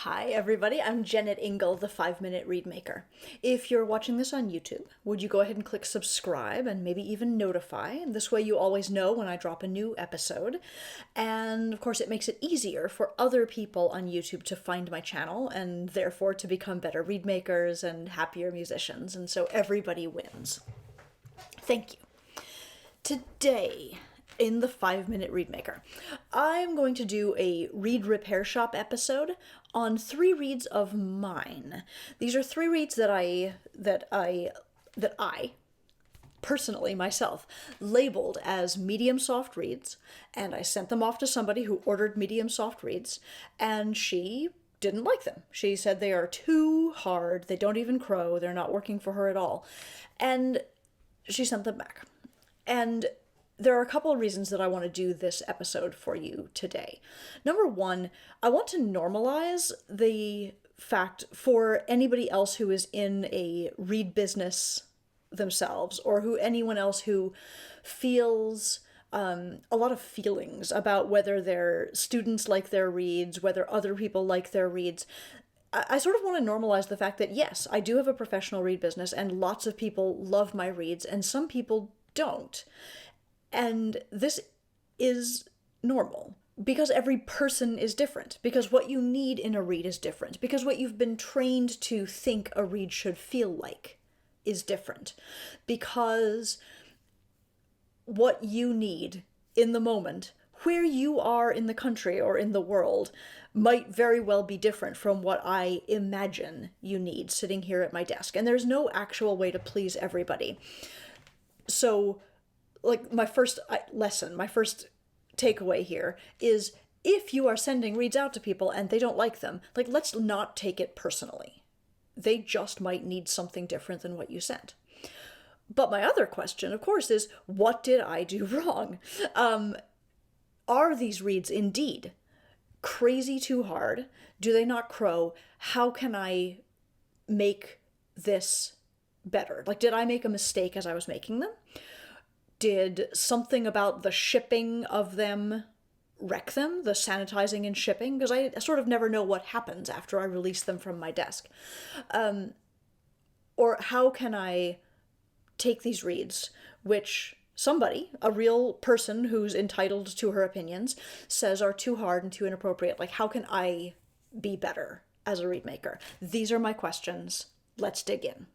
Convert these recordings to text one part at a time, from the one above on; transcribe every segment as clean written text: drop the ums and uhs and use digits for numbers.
Hi everybody, I'm Jennet Ingle, the 5-Minute Reedmaker. If you're watching this on YouTube, would you go ahead and click subscribe and maybe even notify? And this way you always know when I drop a new episode. And of course it makes it easier for other people on YouTube to find my channel and therefore to become better reedmakers and happier musicians. And so everybody wins. Thank you. Today, in the 5-Minute Reedmaker, I'm going to do a reed repair shop episode on 3 reeds of mine. These are 3 reeds that I personally myself labeled as medium soft reeds, and I sent them off to somebody who ordered medium soft reeds, and she didn't like them. She said they are too hard, they don't even crow, they're not working for her at all, and she sent them back. And there are a couple of reasons that I want to do this episode for you today. Number one, I want to normalize the fact for anybody else who is in a reed business themselves, or anyone else who feels a lot of feelings about whether their students like their reeds, whether other people like their reeds. I sort of want to normalize the fact that yes, I do have a professional reed business and lots of people love my reeds and some people don't. And this is normal because every person is different, because what you need in a reed is different, because what you've been trained to think a reed should feel like is different, because what you need in the moment, where you are in the country or in the world, might very well be different from what I imagine you need sitting here at my desk. And there's no actual way to please everybody. So like my first takeaway here is if you are sending reeds out to people and they don't like them, like let's not take it personally. They just might need something different than what you sent. But my other question, of course, is what did I do wrong? Are these reeds indeed crazy too hard? Do they not crow? How can I make this better? Like, did I make a mistake as I was making them? Did something about the shipping of them wreck them, the sanitizing and shipping? Because I sort of never know what happens after I release them from my desk. Or how can I take these reeds, which somebody, a real person who's entitled to her opinions, says are too hard and too inappropriate. Like, how can I be better as a reed maker? These are my questions. Let's dig in.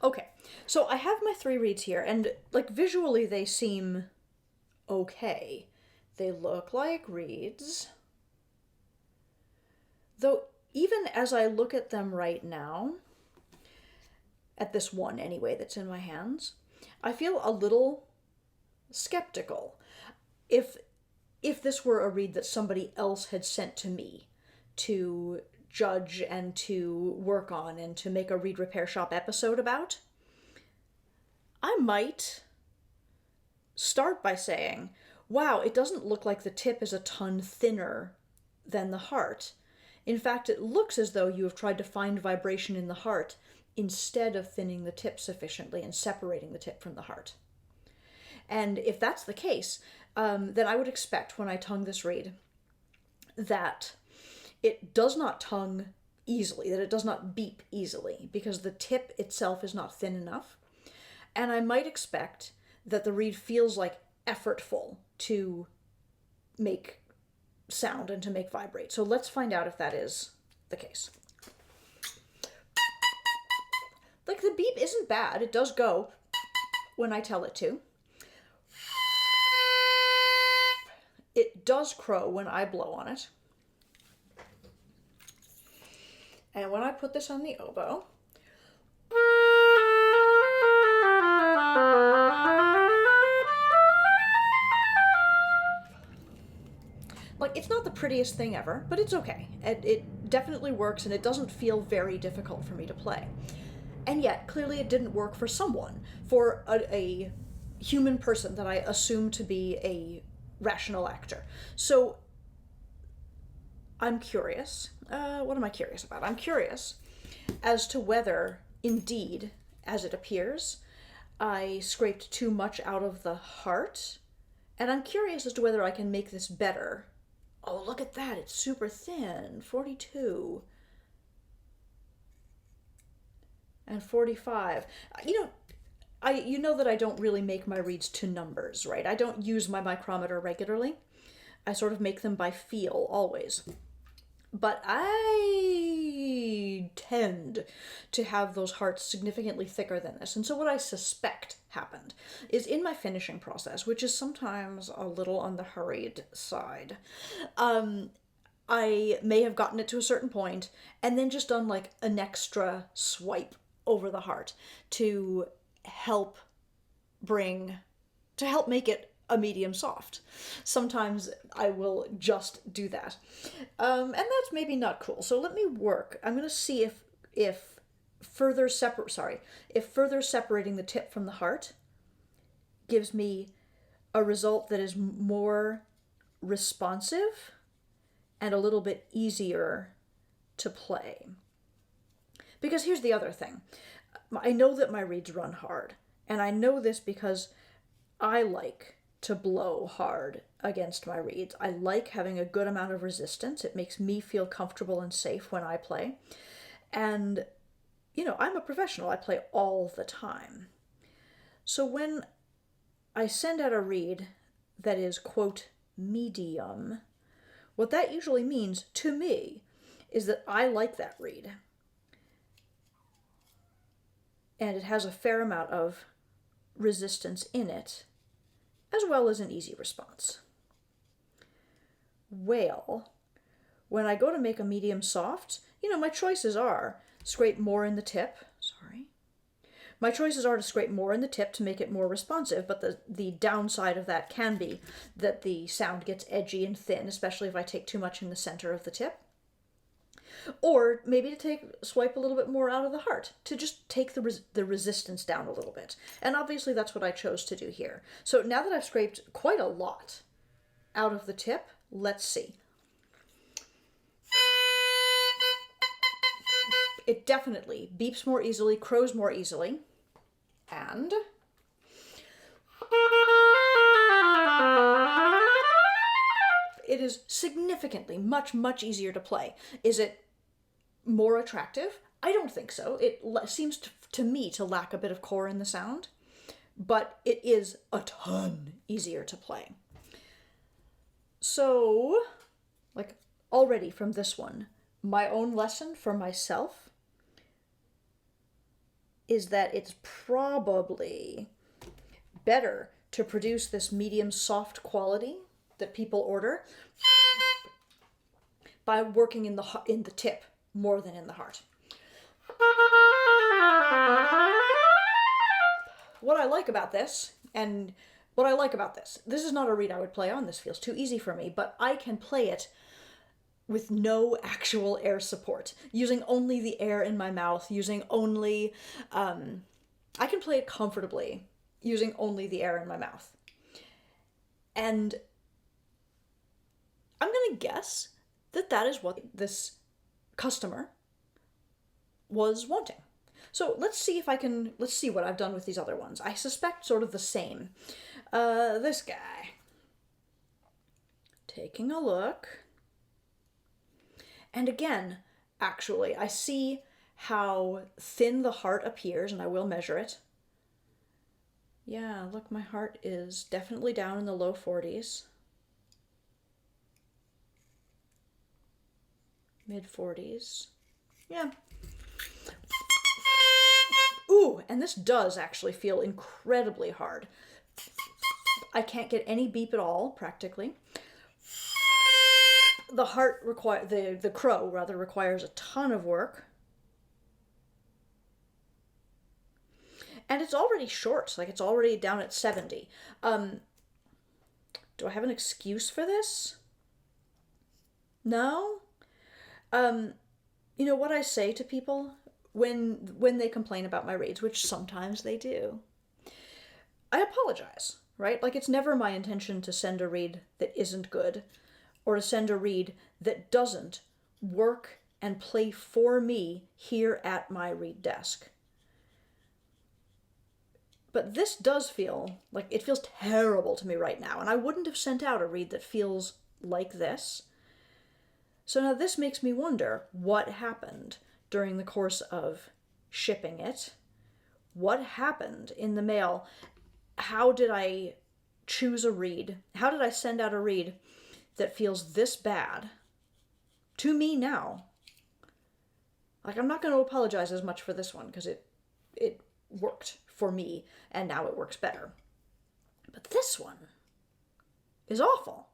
Okay, so I have my 3 reeds here, and like visually they seem okay. They look like reeds. Though even as I look at them right now, at this one anyway that's in my hands, I feel a little skeptical. If this were a reed that somebody else had sent to me to judge and to work on and to make a reed repair shop episode about, I might start by saying, wow, it doesn't look like the tip is a ton thinner than the heart. In fact, it looks as though you have tried to find vibration in the heart instead of thinning the tip sufficiently and separating the tip from the heart. And if that's the case, then I would expect when I tongue this reed that it does not tongue easily, that it does not beep easily, because the tip itself is not thin enough. And I might expect that the reed feels like effortful to make sound and to make vibrate. So let's find out if that is the case. Like, the beep isn't bad. It does go when I tell it to. It does crow when I blow on it. And when I put this on the oboe, like, it's not the prettiest thing ever, but it's okay. It definitely works, and it doesn't feel very difficult for me to play. And yet, clearly it didn't work for someone, for a human person that I assume to be a rational actor. So I'm curious. What am I curious about? I'm curious as to whether, indeed, as it appears, I scraped too much out of the heart. And I'm curious as to whether I can make this better. wow, look at that. It's super thin. 42. And 45. You know that I don't really make my reeds to numbers, right? I don't use my micrometer regularly. I sort of make them by feel always. But I tend to have those hearts significantly thicker than this. And so what I suspect happened is in my finishing process, which is sometimes a little on the hurried side, I may have gotten it to a certain point and then just done like an extra swipe over the heart to help make it a medium soft. Sometimes I will just do that. And that's maybe not cool. So let me work. I'm going to see if further separating the tip from the heart gives me a result that is more responsive and a little bit easier to play. Because here's the other thing. I know that my reeds run hard, and I know this because I like to blow hard against my reeds. I like having a good amount of resistance. It makes me feel comfortable and safe when I play. And, I'm a professional. I play all the time. So when I send out a reed that is, quote, medium, what that usually means to me is that I like that reed. And it has a fair amount of resistance in it, as well as an easy response. Well, when I go to make a medium soft, my choices are scrape more in the tip. My choices are to scrape more in the tip to make it more responsive, but the downside of that can be that the sound gets edgy and thin, especially if I take too much in the center of the tip. Or maybe to swipe a little bit more out of the heart, to just take the resistance down a little bit. And obviously that's what I chose to do here. So now that I've scraped quite a lot out of the tip, let's see. It definitely beeps more easily, crows more easily, and it is significantly much, much easier to play. Is it more attractive? I don't think so. It seems to me to lack a bit of core in the sound, but it is a ton easier to play. So, already from this one, my own lesson for myself is that it's probably better to produce this medium soft quality that people order by working in the tip more than in the heart. What I like about this, this is not a reed I would play on. This feels too easy for me, but I can play it with no actual air support, using only the air in my mouth, I can play it comfortably using only the air in my mouth. And I'm going to guess that is what this customer was wanting. So let's see what I've done with these other ones. I suspect sort of the same. This guy. Taking a look. And again, actually, I see how thin the heart appears, and I will measure it. Yeah, look, my heart is definitely down in the low 40s. Mid 40s. Yeah. Ooh, and this does actually feel incredibly hard. I can't get any beep at all, practically. The crow requires a ton of work. And it's already short, it's already down at 70. Do I have an excuse for this? No? What I say to people when they complain about my reeds, which sometimes they do, I apologize, right? It's never my intention to send a reed that isn't good, or to send a reed that doesn't work and play for me here at my reed desk. But this does feel it feels terrible to me right now, and I wouldn't have sent out a reed that feels like this So now this makes me wonder what happened during the course of shipping it. What happened in the mail? How did I choose a reed? How did I send out a reed that feels this bad to me now? Like, I'm not going to apologize as much for this one because it worked for me and now it works better. But this one is awful.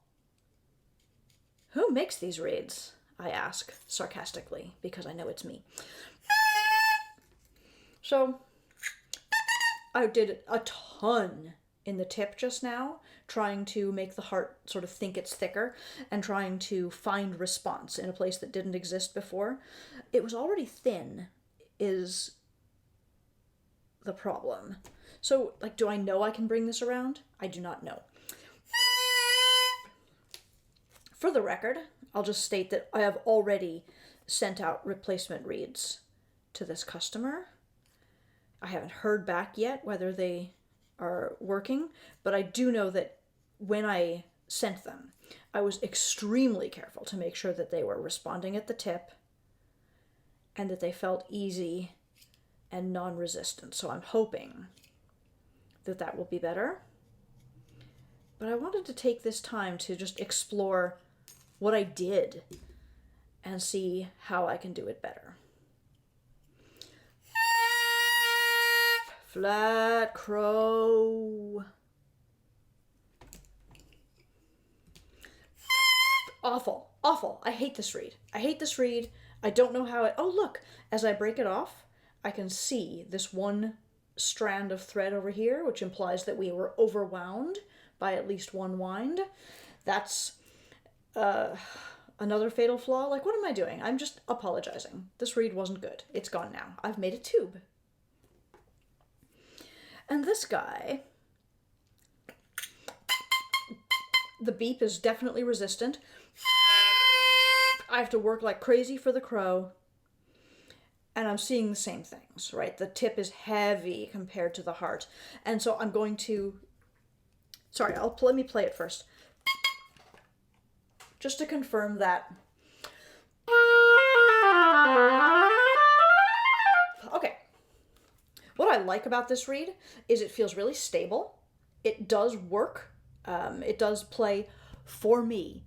Who makes these reeds? I ask sarcastically because I know it's me. So I did a ton in the tip just now, trying to make the heart sort of think it's thicker and trying to find response in a place that didn't exist before. It was already thin is the problem. So, like, do I know I can bring this around? I do not know. For the record, I'll just state that I have already sent out replacement reeds to this customer. I haven't heard back yet whether they are working, but I do know that when I sent them, I was extremely careful to make sure that they were responding at the tip and that they felt easy and non-resistant. So I'm hoping that that will be better. But I wanted to take this time to just explore what I did and see how I can do it better. Flat crow. Awful. Awful. I hate this reed. I hate this reed. I don't know how it... Oh, look. As I break it off, I can see this one strand of thread over here, which implies that we were overwound by at least one wind. That's another fatal flaw. Like, what am I doing? I'm just apologizing. This reed wasn't good. It's gone now. I've made a tube. And this guy, the beep is definitely resistant. I have to work like crazy for the crow. And I'm seeing the same things, right? The tip is heavy compared to the heart. And so I'm going to... Sorry, let me play it first. Just to confirm that... Okay. What I like about this reed is it feels really stable. It does work. It does play for me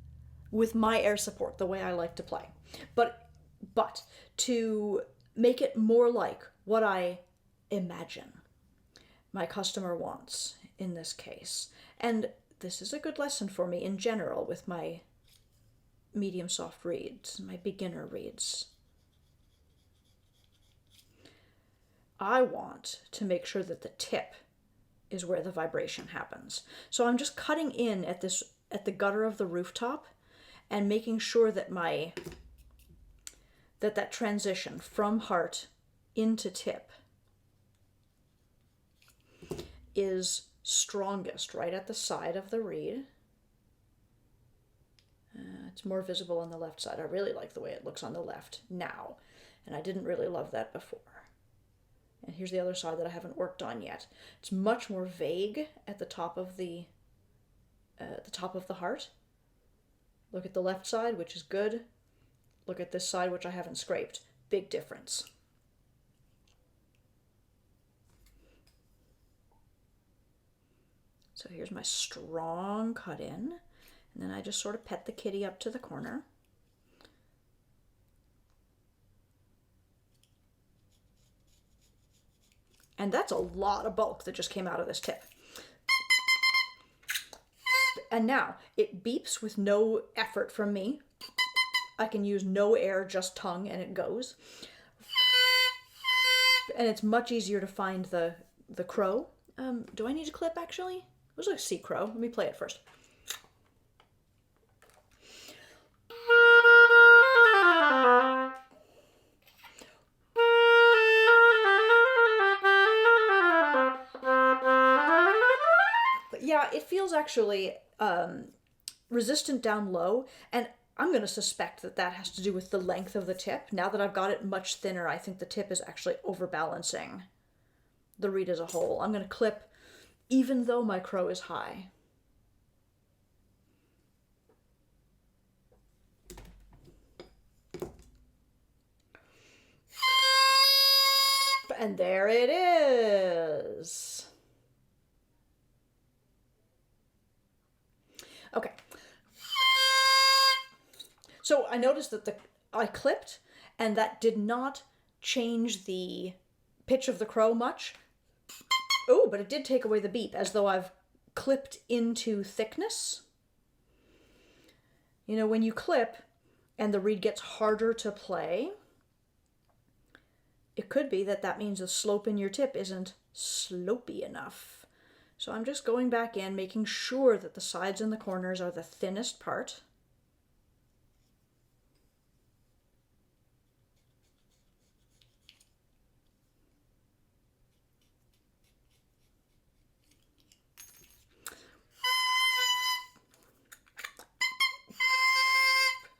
with my air support, the way I like to play. But to make it more like what I imagine my customer wants in this case. And this is a good lesson for me in general with my medium soft reeds, my beginner reeds. I want to make sure that the tip is where the vibration happens. So I'm just cutting in at the gutter of the rooftop and making sure that that transition from heart into tip is strongest right at the side of the reed. It's more visible on the left side. I really like the way it looks on the left now, and I didn't really love that before. And here's the other side that I haven't worked on yet. It's much more vague at the top of the heart. Look at the left side, which is good. Look at this side, which I haven't scraped. Big difference. So here's my strong cut in. And then I just sort of pet the kitty up to the corner. And that's a lot of bulk that just came out of this tip. And now it beeps with no effort from me. I can use no air, just tongue, and it goes. And it's much easier to find the crow. Do I need to clip, actually? It was like a sea crow. Let me play it first. Yeah, it feels actually resistant down low, and I'm going to suspect that that has to do with the length of the tip. Now that I've got it much thinner, I think the tip is actually overbalancing the reed as a whole. I'm going to clip even though my crow is high. And there it is. Okay. So I noticed that I clipped, and that did not change the pitch of the crow much. Oh, but it did take away the beep, as though I've clipped into thickness. You know, when you clip and the reed gets harder to play, it could be that means the slope in your tip isn't slopey enough. So I'm just going back in, making sure that the sides and the corners are the thinnest part.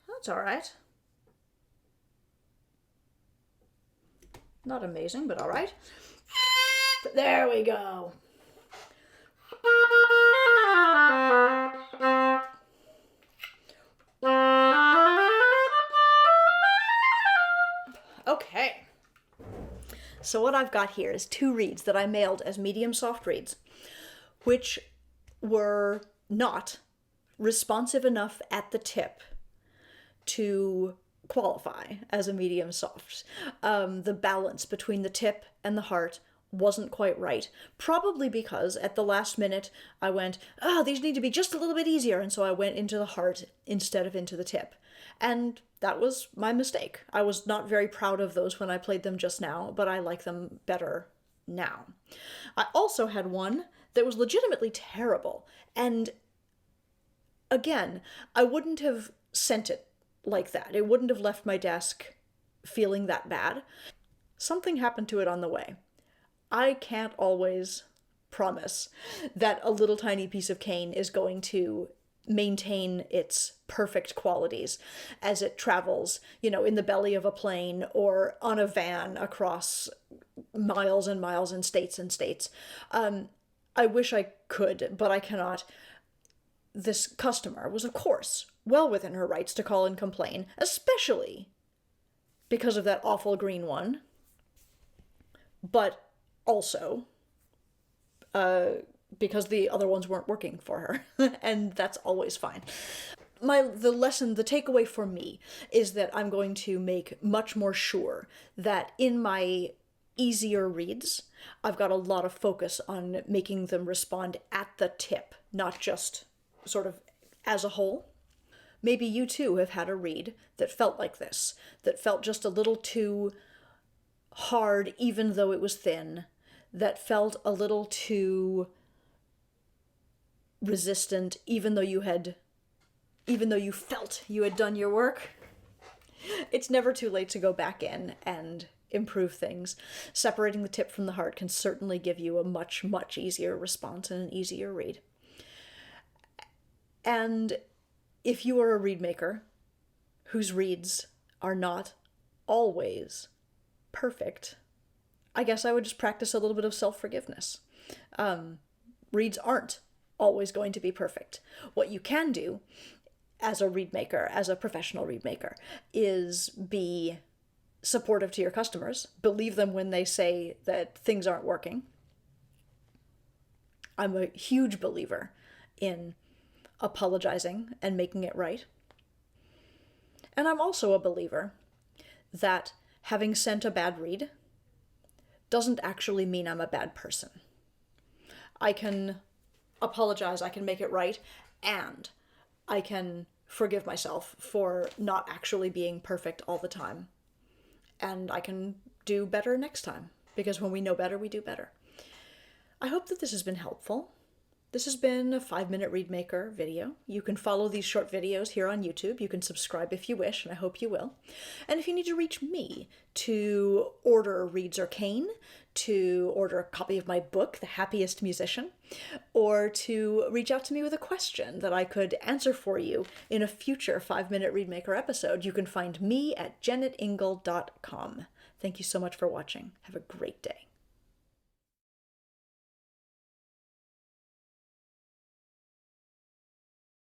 That's all right. Not amazing, but all right. There we go. Okay. So what I've got here is 2 reeds that I mailed as medium soft reeds, which were not responsive enough at the tip to qualify as a medium soft. The balance between the tip and the heart wasn't quite right. Probably because at the last minute I went, these need to be just a little bit easier, and so I went into the heart instead of into the tip. And that was my mistake. I was not very proud of those when I played them just now, but I like them better now. I also had one that was legitimately terrible, and again, I wouldn't have sent it like that. It wouldn't have left my desk feeling that bad. Something happened to it on the way. I can't always promise that a little tiny piece of cane is going to maintain its perfect qualities as it travels, in the belly of a plane or on a van across miles and miles and states and states. I wish I could, but I cannot. This customer was, of course, well within her rights to call and complain, especially because of that awful green one, but also because the other ones weren't working for her, and that's always fine. The takeaway for me is that I'm going to make much more sure that in my easier reads, I've got a lot of focus on making them respond at the tip, not just sort of as a whole. Maybe you too have had a read that felt like this, that felt just a little too hard even though it was thin, that felt a little too resistant even though you felt you had done your work. It's never too late to go back in and improve things. Separating the tip from the heart can certainly give you a much, much easier response and an easier read. And if you are a reed maker whose reeds are not always perfect, I guess I would just practice a little bit of self-forgiveness. Reeds aren't always going to be perfect. What you can do as a reed maker, as a professional reed maker, is be supportive to your customers. Believe them when they say that things aren't working. I'm a huge believer in apologizing and making it right. And I'm also a believer that having sent a bad read doesn't actually mean I'm a bad person. I can apologize, I can make it right, and I can forgive myself for not actually being perfect all the time. And I can do better next time, because when we know better, we do better. I hope that this has been helpful. This has been a 5-minute Reed Maker video. You can follow these short videos here on YouTube. You can subscribe if you wish, and I hope you will. And if you need to reach me to order reeds or cane, to order a copy of my book, The Happiest Musician, or to reach out to me with a question that I could answer for you in a future 5-minute Reed Maker episode, you can find me at jennetingle.com. Thank you so much for watching. Have a great day.